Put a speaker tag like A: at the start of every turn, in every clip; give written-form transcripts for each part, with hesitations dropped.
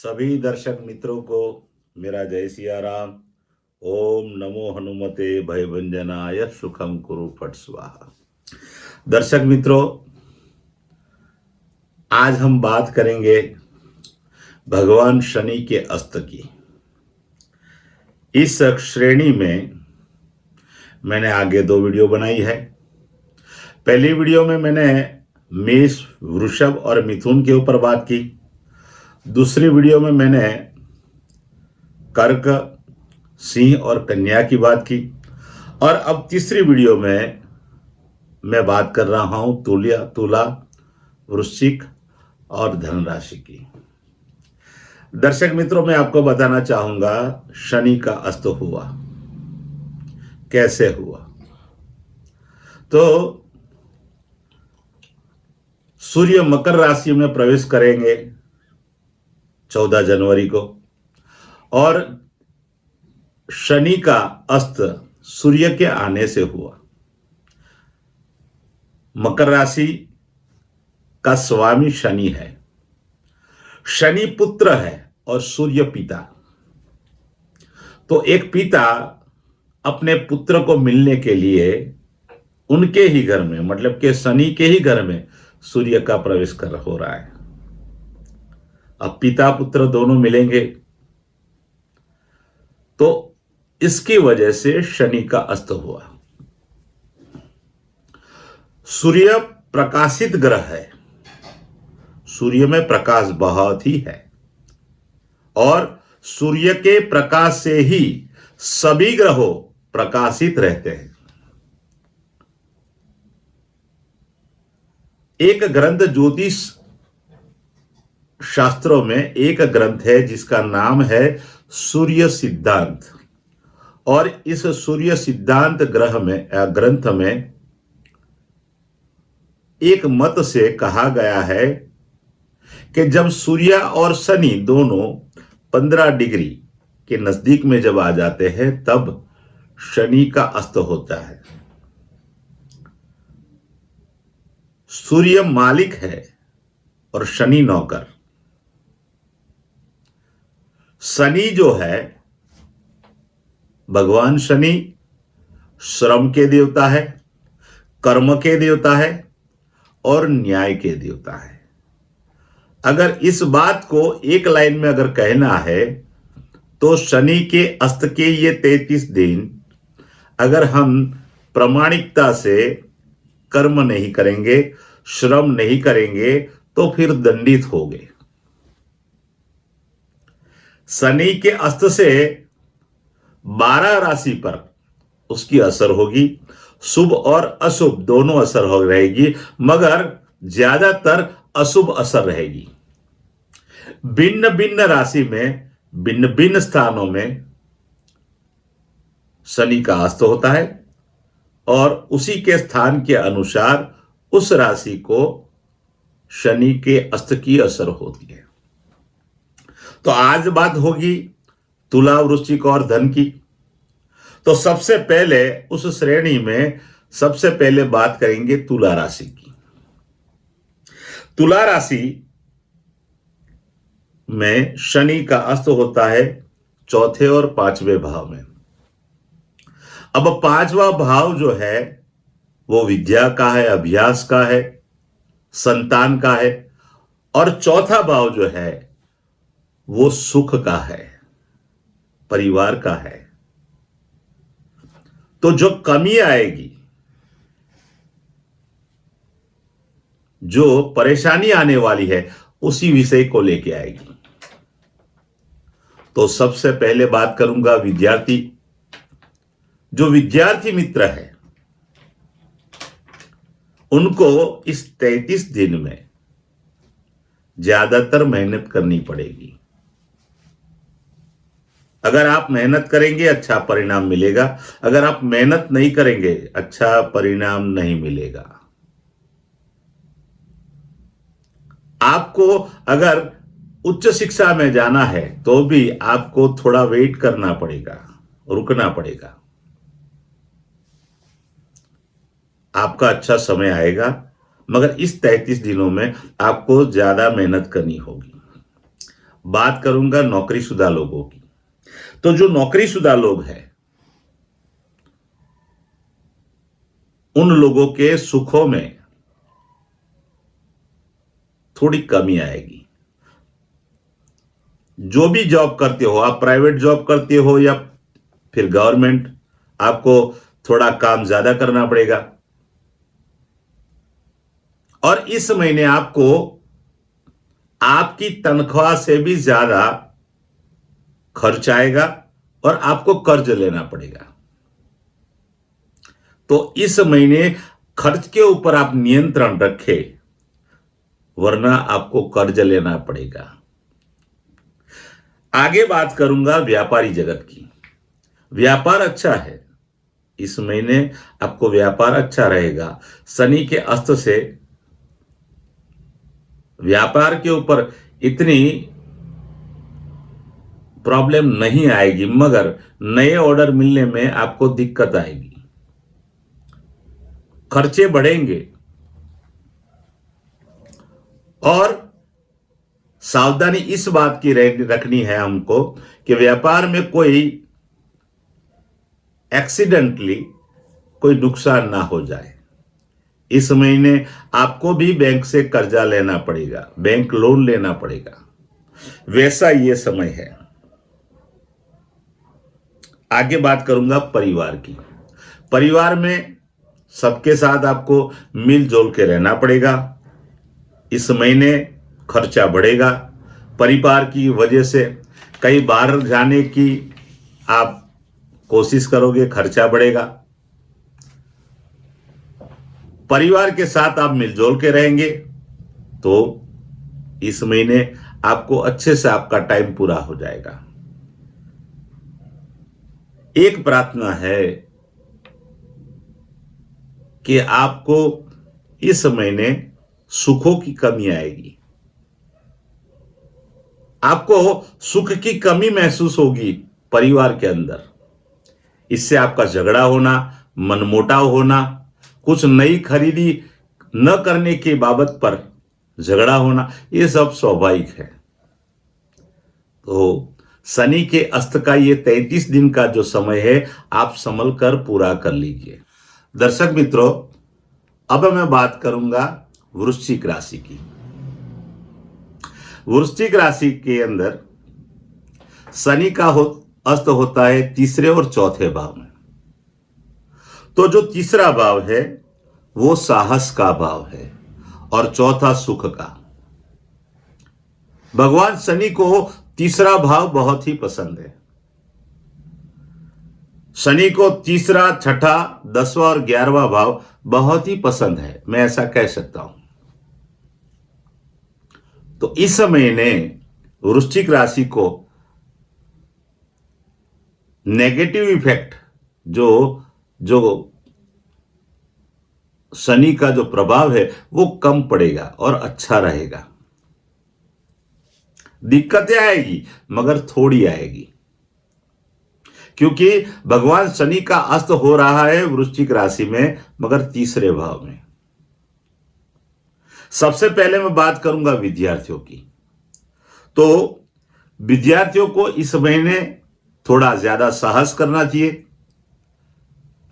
A: सभी दर्शक मित्रों को मेरा जय सिया राम। ओम नमो हनुमते भयभंजनाय सुखम कुरु फट स्वाहा। दर्शक मित्रों, आज हम बात करेंगे भगवान शनि के अस्त की। इस श्रेणी में मैंने आगे 2 वीडियो बनाई है। पहली वीडियो में मैंने मेष, वृषभ और मिथुन के ऊपर बात की। दूसरी वीडियो में मैंने कर्क, सिंह और कन्या की बात की। और अब तीसरी वीडियो में मैं बात कर रहा हूं तुला, वृश्चिक और धन राशि की। दर्शक मित्रों, मैं आपको बताना चाहूंगा शनि का अस्त हुआ कैसे हुआ। तो सूर्य मकर राशि में प्रवेश करेंगे 14 जनवरी को, और शनि का अस्त सूर्य के आने से हुआ। मकर राशि का स्वामी शनि है। शनि पुत्र है और सूर्य पिता। तो एक पिता अपने पुत्र को मिलने के लिए उनके ही घर में, मतलब कि शनि के ही घर में सूर्य का प्रवेश हो रहा है। अब पिता पुत्र दोनों मिलेंगे, तो इसकी वजह से शनि का अस्त हुआ। सूर्य प्रकाशित ग्रह है। सूर्य में प्रकाश बहुत ही है, और सूर्य के प्रकाश से ही सभी ग्रहों प्रकाशित रहते हैं। एक ग्रंथ, ज्योतिष शास्त्रों में एक ग्रंथ है जिसका नाम है सूर्य सिद्धांत। और इस सूर्य सिद्धांत ग्रंथ में एक मत से कहा गया है कि जब सूर्य और शनि दोनों 15 डिग्री के नजदीक में जब आ जाते हैं, तब शनि का अस्त होता है। सूर्य मालिक है और शनि नौकर। शनि जो है, भगवान शनि श्रम के देवता है, कर्म के देवता है और न्याय के देवता है। अगर इस बात को एक लाइन में अगर कहना है, तो शनि के अस्त के ये 33 दिन अगर हम प्रामाणिकता से कर्म नहीं करेंगे, श्रम नहीं करेंगे, तो फिर दंडित होंगे। शनि के अस्त से 12 राशि पर उसकी असर होगी। शुभ और अशुभ दोनों असर हो रहेगी, मगर ज्यादातर अशुभ असर रहेगी। भिन्न भिन्न राशि में, भिन्न भिन्न स्थानों में शनि का अस्त होता है, और उसी के स्थान के अनुसार उस राशि को शनि के अस्त की असर होती है। तो आज बात होगी तुला, वृश्चिक और धन की। तो सबसे पहले उस श्रेणी में सबसे पहले बात करेंगे तुला राशि की। तुला राशि में शनि का अस्त होता है 4थे और 5वें भाव में। अब 5वां भाव जो है वो विद्या का है, अभ्यास का है, संतान का है, और 4था भाव जो है वो सुख का है, परिवार का है। तो जो कमी आएगी, जो परेशानी आने वाली है, उसी विषय को लेके आएगी। तो सबसे पहले बात करूंगा विद्यार्थी। जो विद्यार्थी मित्र है, उनको इस 33 दिन में ज्यादातर मेहनत करनी पड़ेगी। अगर आप मेहनत करेंगे, अच्छा परिणाम मिलेगा। अगर आप मेहनत नहीं करेंगे, अच्छा परिणाम नहीं मिलेगा। आपको अगर उच्च शिक्षा में जाना है, तो भी आपको थोड़ा वेट करना पड़ेगा, रुकना पड़ेगा। आपका अच्छा समय आएगा, मगर इस 33 दिनों में आपको ज्यादा मेहनत करनी होगी। बात करूंगा नौकरीशुदा लोगों की। तो जो नौकरीशुदा लोग हैं, उन लोगों के सुखों में थोड़ी कमी आएगी। जो भी जॉब करते हो, आप प्राइवेट जॉब करते हो या फिर गवर्नमेंट, आपको थोड़ा काम ज्यादा करना पड़ेगा। और इस महीने आपको आपकी तनख्वाह से भी ज्यादा खर्च आएगा और आपको कर्ज लेना पड़ेगा। तो इस महीने खर्च के ऊपर आप नियंत्रण रखें, वरना आपको कर्ज लेना पड़ेगा। आगे बात करूंगा व्यापारी जगत की। व्यापार अच्छा है, इस महीने आपको व्यापार अच्छा रहेगा। शनि के अस्त से व्यापार के ऊपर इतनी प्रॉब्लम नहीं आएगी, मगर नए ऑर्डर मिलने में आपको दिक्कत आएगी, खर्चे बढ़ेंगे। और सावधानी इस बात की रखनी है हमको कि व्यापार में कोई एक्सीडेंटली कोई नुकसान ना हो जाए। इस महीने आपको भी बैंक से कर्जा लेना पड़ेगा, बैंक लोन लेना पड़ेगा, वैसा ये समय है। आगे बात करूंगा परिवार की। परिवार में सबके साथ आपको मिलजुल के रहना पड़ेगा। इस महीने खर्चा बढ़ेगा, परिवार की वजह से कहीं बाहर जाने की आप कोशिश करोगे, खर्चा बढ़ेगा। परिवार के साथ आप मिलजुल के रहेंगे तो इस महीने आपको अच्छे से आपका टाइम पूरा हो जाएगा। एक प्रार्थना है कि आपको इस महीने सुखों की कमी आएगी, आपको सुख की कमी महसूस होगी परिवार के अंदर। इससे आपका झगड़ा होना, मनमुटाव होना, कुछ नई खरीदी न करने की बाबत पर झगड़ा होना, ये सब स्वाभाविक है। तो शनि के अस्त का ये 33 दिन का जो समय है, आप संभल कर पूरा कर लीजिए। दर्शक मित्रों, अब मैं बात करूंगा वृश्चिक राशि की। वृश्चिक राशि के अंदर शनि का अस्त होता है तीसरे और चौथे भाव में। तो जो तीसरा भाव है वो साहस का भाव है और चौथा सुख का। भगवान शनि को तीसरा भाव बहुत ही पसंद है। शनि को तीसरा, छठा, 10वां और 11वां भाव बहुत ही पसंद है, मैं ऐसा कह सकता हूं। तो इस महीने वृश्चिक राशि को नेगेटिव इफेक्ट, जो शनि का जो प्रभाव है वो कम पड़ेगा और अच्छा रहेगा। दिक्कतें आएगी मगर थोड़ी आएगी, क्योंकि भगवान शनि का अस्त हो रहा है वृश्चिक राशि में, मगर तीसरे भाव में। सबसे पहले मैं बात करूंगा विद्यार्थियों की। तो विद्यार्थियों को इस महीने थोड़ा ज्यादा साहस करना चाहिए।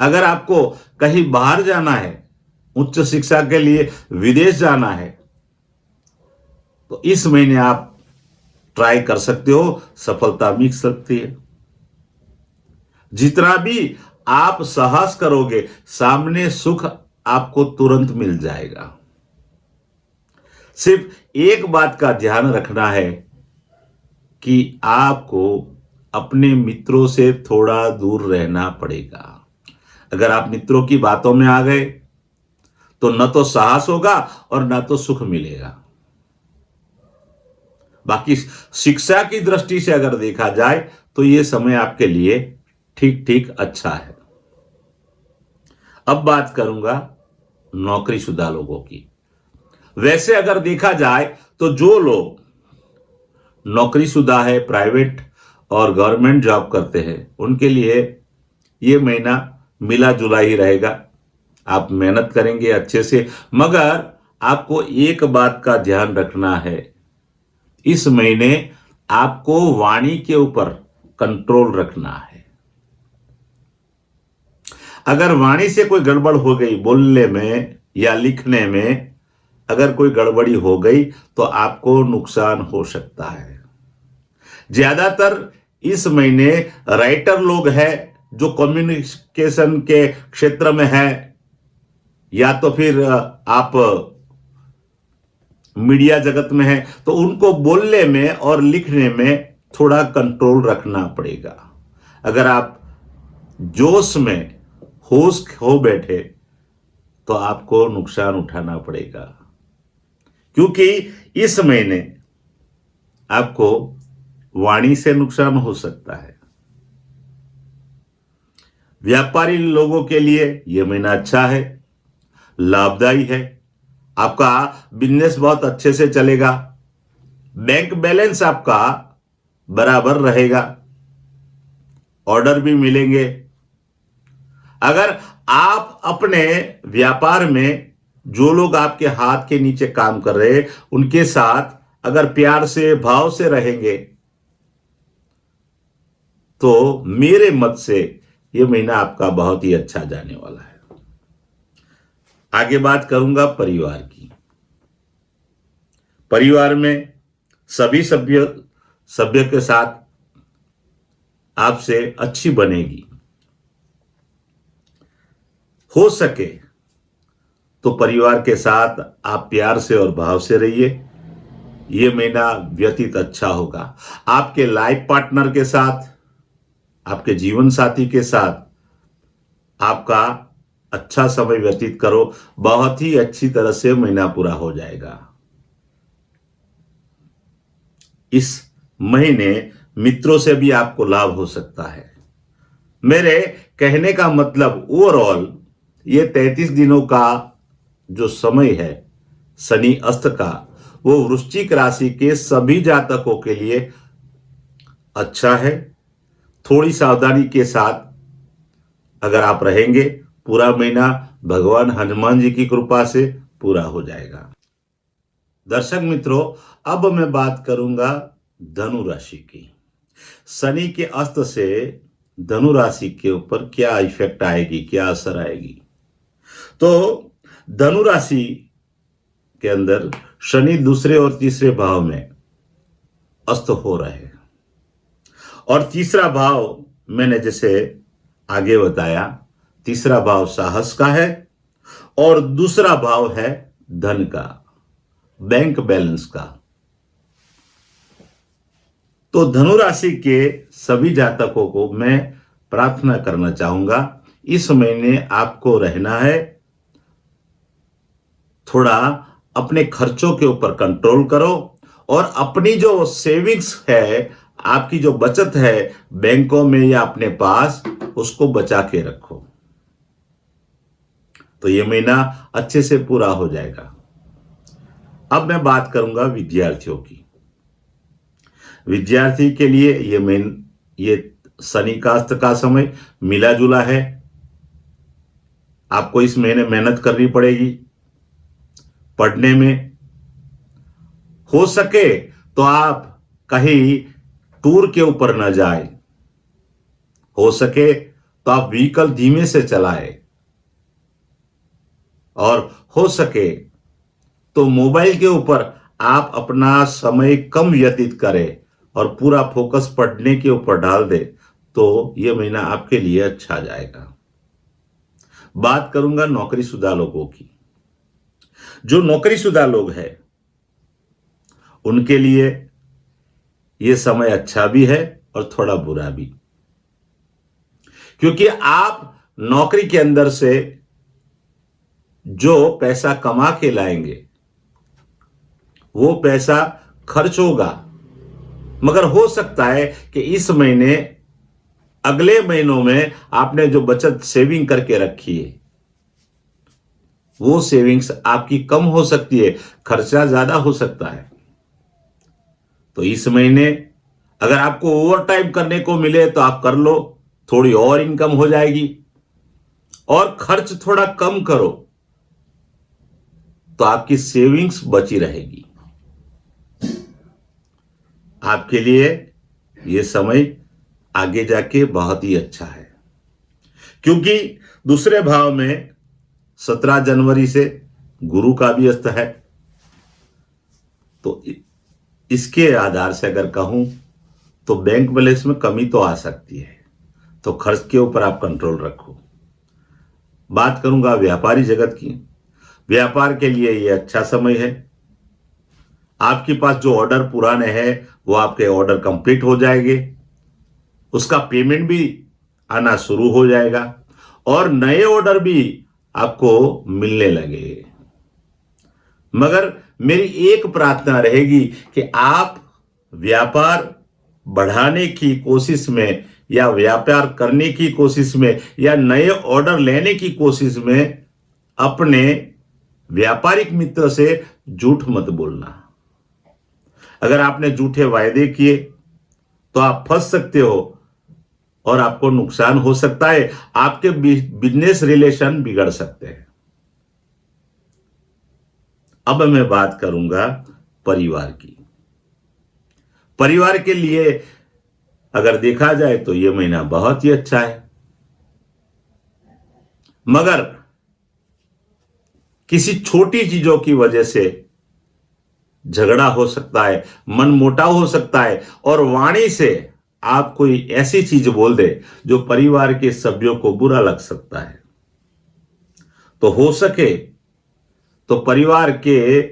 A: अगर आपको कहीं बाहर जाना है, उच्च शिक्षा के लिए विदेश जाना है, तो इस महीने आप ट्राई कर सकते हो, सफलता मिल सकती है। जितना भी आप साहस करोगे, सामने सुख आपको तुरंत मिल जाएगा। सिर्फ एक बात का ध्यान रखना है कि आपको अपने मित्रों से थोड़ा दूर रहना पड़ेगा। अगर आप मित्रों की बातों में आ गए तो न तो साहस होगा और न तो सुख मिलेगा। बाकी शिक्षा की दृष्टि से अगर देखा जाए तो यह समय आपके लिए ठीक ठीक अच्छा है। अब बात करूंगा नौकरीशुदा लोगों की। वैसे अगर देखा जाए तो जो लोग नौकरीशुदा है, प्राइवेट और गवर्नमेंट जॉब करते हैं, उनके लिए यह महीना मिला जुला ही रहेगा। आप मेहनत करेंगे अच्छे से, मगर आपको एक बात का ध्यान रखना है, इस महीने आपको वाणी के ऊपर कंट्रोल रखना है। अगर वाणी से कोई गड़बड़ हो गई, बोलने में या लिखने में अगर कोई गड़बड़ी हो गई तो आपको नुकसान हो सकता है। ज्यादातर इस महीने राइटर लोग हैं जो कम्युनिकेशन के क्षेत्र में है, या तो फिर आप मीडिया जगत में है, तो उनको बोलने में और लिखने में थोड़ा कंट्रोल रखना पड़ेगा। अगर आप जोश में होश खो बैठे तो आपको नुकसान उठाना पड़ेगा, क्योंकि इस महीने आपको वाणी से नुकसान हो सकता है। व्यापारी लोगों के लिए यह महीना अच्छा है, लाभदायी है। आपका बिजनेस बहुत अच्छे से चलेगा। बैंक बैलेंस आपका बराबर रहेगा, ऑर्डर भी मिलेंगे। अगर आप अपने व्यापार में जो लोग आपके हाथ के नीचे काम कर रहे हैं उनके साथ अगर प्यार से भाव से रहेंगे तो मेरे मत से यह महीना आपका बहुत ही अच्छा जाने वाला है। आगे बात करूंगा परिवार की। परिवार में सभी सभ्य के साथ आपसे अच्छी बनेगी। हो सके तो परिवार के साथ आप प्यार से और भाव से रहिए। यह महीना व्यतीत अच्छा होगा। आपके लाइफ पार्टनर के साथ, आपके जीवन साथी के साथ आपका अच्छा समय व्यतीत करो। बहुत ही अच्छी तरह से महीना पूरा हो जाएगा। इस महीने मित्रों से भी आपको लाभ हो सकता है। मेरे कहने का मतलब ओवरऑल ये 33 दिनों का जो समय है शनि अस्त का, वो वृश्चिक राशि के सभी जातकों के लिए अच्छा है। थोड़ी सावधानी के साथ अगर आप रहेंगे, पूरा महीना भगवान हनुमान जी की कृपा से पूरा हो जाएगा। दर्शक मित्रों, अब मैं बात करूंगा धनु राशि की। शनि के अस्त से धनु राशि के ऊपर क्या इफेक्ट आएगी, क्या असर आएगी। तो धनु राशि के अंदर शनि दूसरे और तीसरे भाव में अस्त हो रहे हैं, और तीसरा भाव मैंने जैसे आगे बताया, तीसरा भाव साहस का है और दूसरा भाव है धन का, बैंक बैलेंस का। तो धनु राशि के सभी जातकों को मैं प्रार्थना करना चाहूंगा, इस महीने आपको रहना है, थोड़ा अपने खर्चों के ऊपर कंट्रोल करो और अपनी जो सेविंग्स है, आपकी जो बचत है बैंकों में या अपने पास, उसको बचा के रखो। तो यह महीना अच्छे से पूरा हो जाएगा। अब मैं बात करूंगा विद्यार्थियों की। विद्यार्थी के लिए ये शनि का अस्त का समय मिला जुला है। आपको इस महीने मेहनत करनी पड़ेगी पढ़ने में। हो सके तो आप कहीं टूर के ऊपर न जाए, हो सके तो आप व्हीकल धीमे से चलाएं, और हो सके तो मोबाइल के ऊपर आप अपना समय कम व्यतीत करें और पूरा फोकस पढ़ने के ऊपर डाल दे, तो यह महीना आपके लिए अच्छा जाएगा। बात करूंगा नौकरीशुदा लोगों की। जो नौकरीशुदा लोग हैं उनके लिए यह समय अच्छा भी है और थोड़ा बुरा भी, क्योंकि आप नौकरी के अंदर से जो पैसा कमा के लाएंगे वो पैसा खर्च होगा, मगर हो सकता है कि इस महीने, अगले महीनों में आपने जो बचत सेविंग करके रखी है वो सेविंग्स आपकी कम हो सकती है, खर्चा ज्यादा हो सकता है। तो इस महीने अगर आपको ओवर टाइम करने को मिले तो आप कर लो, थोड़ी और इनकम हो जाएगी। और खर्च थोड़ा कम करो तो आपकी सेविंग्स बची रहेगी। आपके लिए ये समय आगे जाके बहुत ही अच्छा है, क्योंकि दूसरे भाव में 17 जनवरी से गुरु का भी अस्त है। तो इसके आधार से अगर कहूं तो बैंक बैलेंस में कमी तो आ सकती है, तो खर्च के ऊपर आप कंट्रोल रखो। बात करूंगा व्यापारी जगत की। व्यापार के लिए ये अच्छा समय है। आपके पास जो ऑर्डर पुराने हैं वो आपके ऑर्डर कंप्लीट हो जाएंगे, उसका पेमेंट भी आना शुरू हो जाएगा और नए ऑर्डर भी आपको मिलने लगे। मगर मेरी एक प्रार्थना रहेगी कि आप व्यापार बढ़ाने की कोशिश में या व्यापार करने की कोशिश में या नए ऑर्डर लेने की कोशिश में अपने व्यापारिक मित्र से झूठ मत बोलना। अगर आपने झूठे वायदे किए तो आप फंस सकते हो और आपको नुकसान हो सकता है, आपके बिजनेस रिलेशन बिगड़ सकते हैं। अब मैं बात करूंगा परिवार की। परिवार के लिए अगर देखा जाए तो यह महीना बहुत ही अच्छा है, मगर किसी छोटी चीजों की वजह से झगड़ा हो सकता है, मनमुटाव हो सकता है और वाणी से आप कोई ऐसी चीज बोल दे जो परिवार के सभ्यों को बुरा लग सकता है। तो हो सके तो परिवार के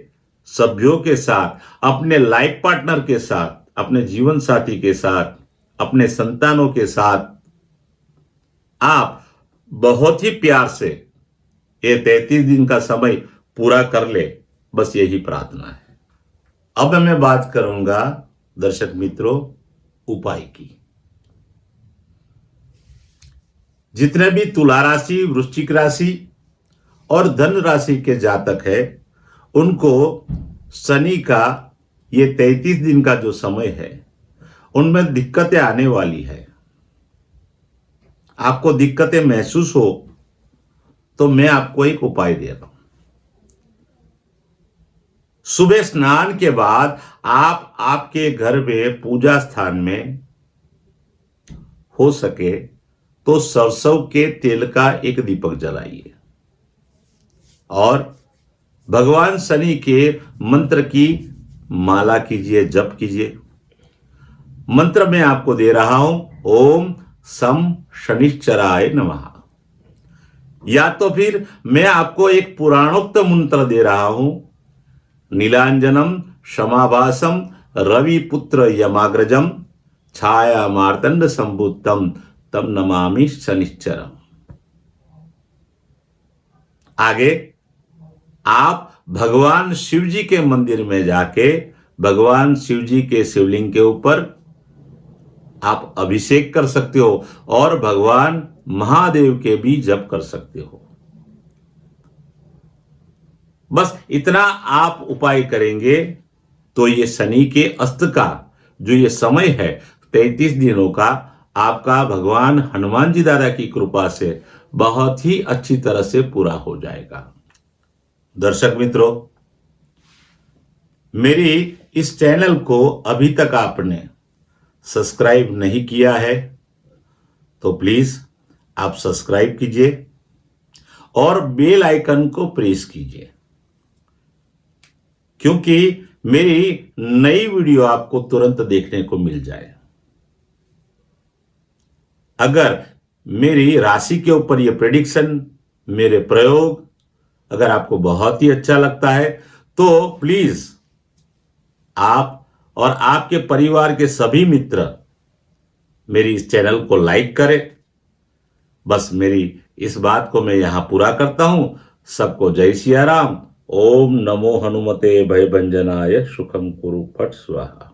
A: सभ्यों के साथ, अपने लाइफ पार्टनर के साथ, अपने जीवन साथी के साथ, अपने संतानों के साथ आप बहुत ही प्यार से ये 33 दिन का समय पूरा कर ले, बस यही प्रार्थना है। अब मैं बात करूंगा दर्शक मित्रों उपाय की। जितने भी तुला राशि, वृश्चिक राशि और धन राशि के जातक है, उनको शनि का ये 33 दिन का जो समय है उनमें दिक्कतें आने वाली है। आपको दिक्कतें महसूस हो तो मैं आपको एक उपाय दे रहा हूं। सुबह स्नान के बाद आप आपके घर में पूजा स्थान में हो सके तो सरसों के तेल का एक दीपक जलाइए और भगवान शनि के मंत्र की माला कीजिए, जप कीजिए। मंत्र मैं आपको दे रहा हूं, ओम सम शनिश्चराय नमः। या तो फिर मैं आपको एक पुराणोक्त मंत्र दे रहा हूं, नीलांजनम क्षमाभासम रविपुत्र यमाग्रजम छाया मार्तंड संभुतम तम नमामि शनिश्चरम। आगे आप भगवान शिव जी के मंदिर में जाके भगवान शिव जी के शिवलिंग के ऊपर आप अभिषेक कर सकते हो और भगवान महादेव के भी जप कर सकते हो। बस इतना आप उपाय करेंगे तो ये शनि के अस्त का जो ये समय है 33 दिनों का, आपका भगवान हनुमान जी दादा की कृपा से बहुत ही अच्छी तरह से पूरा हो जाएगा। दर्शक मित्रों, मेरी इस चैनल को अभी तक आपने सब्सक्राइब नहीं किया है तो प्लीज आप सब्सक्राइब कीजिए और बेल आइकन को प्रेस कीजिए, क्योंकि मेरी नई वीडियो आपको तुरंत देखने को मिल जाए। अगर मेरी राशि के ऊपर ये प्रेडिक्शन, मेरे प्रयोग अगर आपको बहुत ही अच्छा लगता है तो प्लीज आप और आपके परिवार के सभी मित्र मेरी इस चैनल को लाइक करें। बस मेरी इस बात को मैं यहां पूरा करता हूं। सबको जय सिया राम। ओम नमो हनुमते भयभंजनाय सुखम कुरु फट स्वाहा।